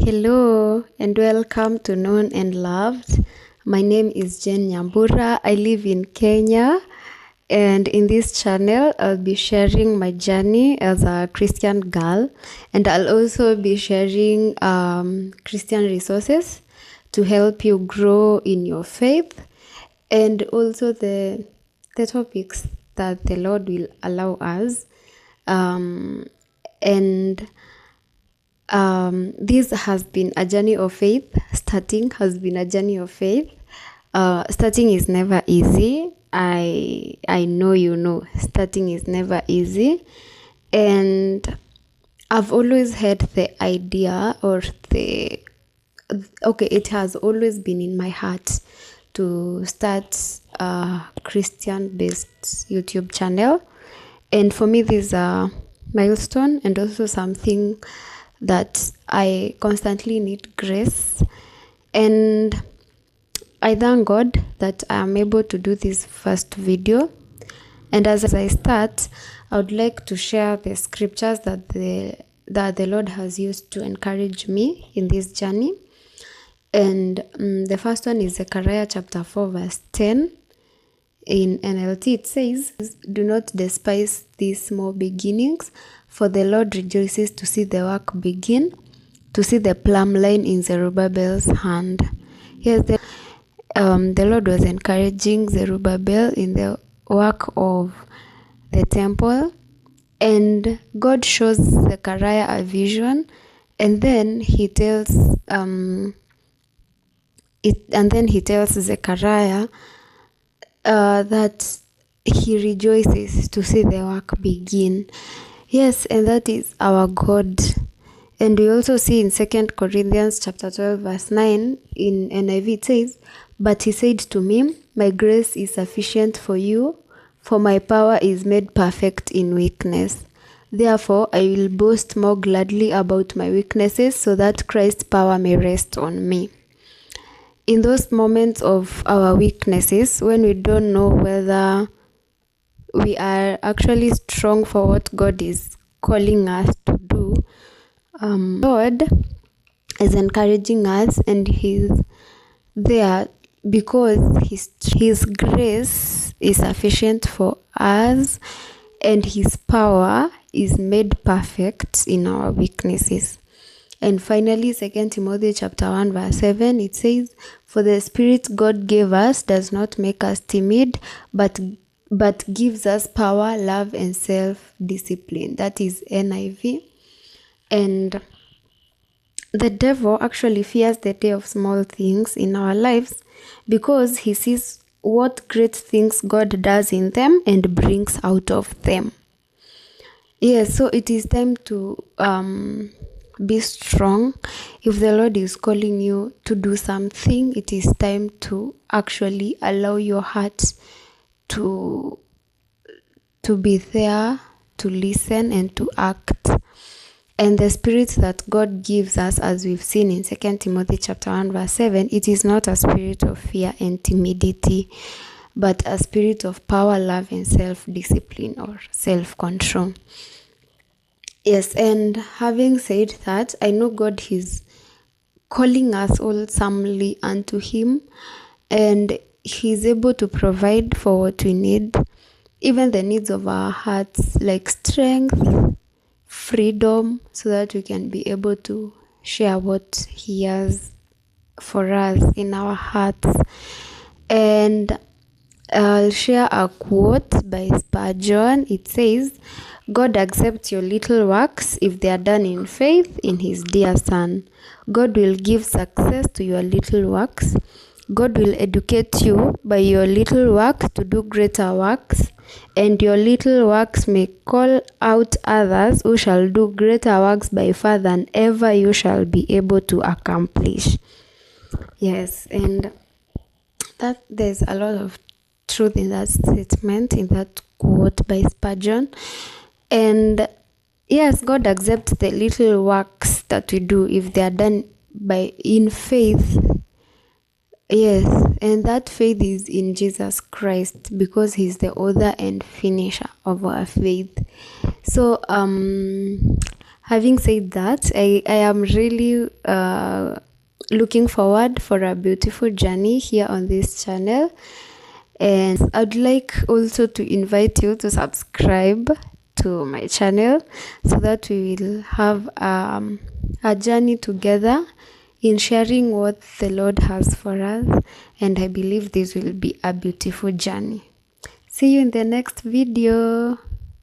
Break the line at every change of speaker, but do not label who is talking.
Hello and welcome to Known and Loved. My name is Jen Nyambura. I live in Kenya, and in this channel I'll be sharing my journey as a Christian girl, and I'll also be sharing Christian resources to help you grow in your faith, and also the topics that the Lord will allow us. This has been a journey of faith. Starting has been a journey of faith. Starting is never easy. I know you know starting is never easy, and I've always had the idea it has always been in my heart to start a Christian-based YouTube channel, and for me this is a milestone and also something that I constantly need grace, and I thank God that I am able to do this first video. And as I start, I would like to share the scriptures that the Lord has used to encourage me in this journey. And the first one is Zechariah chapter 4 verse 10. In NLT it says, "Do not despise these small beginnings, for the Lord rejoices to see the work begin, to see the plumb line in Zerubbabel's hand." Yes, the Lord was encouraging Zerubbabel in the work of the temple, and God shows Zechariah a vision, and then he tells Zechariah that he rejoices to see the work begin. Yes, and that is our God. And we also see in 2 Corinthians chapter 12 verse 9 in NIV it says, "But he said to me, my grace is sufficient for you, for my power is made perfect in weakness. Therefore I will boast more gladly about my weaknesses, so that Christ's power may rest on me." In those moments of our weaknesses, when we don't know whether we are actually strong for what God is calling us to do, God is encouraging us, and He's there because His grace is sufficient for us, and His power is made perfect in our weaknesses. And finally, 2 Timothy chapter 1 verse 7, it says, "For the Spirit God gave us does not make us timid, but gives us power, love, and self-discipline." That is NIV. And the devil actually fears the day of small things in our lives because he sees what great things God does in them and brings out of them. Yes, so it is time to be strong. If the Lord is calling you to do something, it is time to actually allow your heart to be there, to listen and to act. And the spirit that God gives us, as we've seen in 2 Timothy chapter 1 verse 7, it is not a spirit of fear and timidity, but a spirit of power, love, and self-discipline or self-control. Yes, and having said that, I know God is calling us all solemnly unto Him, and He's able to provide for what we need, even the needs of our hearts, like strength, freedom, so that we can be able to share what He has for us in our hearts. And I'll share a quote by Spurgeon. It says, "God accepts your little works if they are done in faith in His dear Son. God will give success to your little works. God will educate you by your little works to do greater works, and your little works may call out others who shall do greater works by far than ever you shall be able to accomplish." Yes, and that there's a lot of truth in that statement, in that quote by Spurgeon. And yes, God accepts the little works that we do if they are done in faith. Yes, and that faith is in Jesus Christ, because He's the author and finisher of our faith. So Having said that, I am really looking forward for a beautiful journey here on this channel, and I'd like also to invite you to subscribe to my channel so that we will have a journey together in sharing what the Lord has for us, and I believe this will be a beautiful journey. See you in the next video.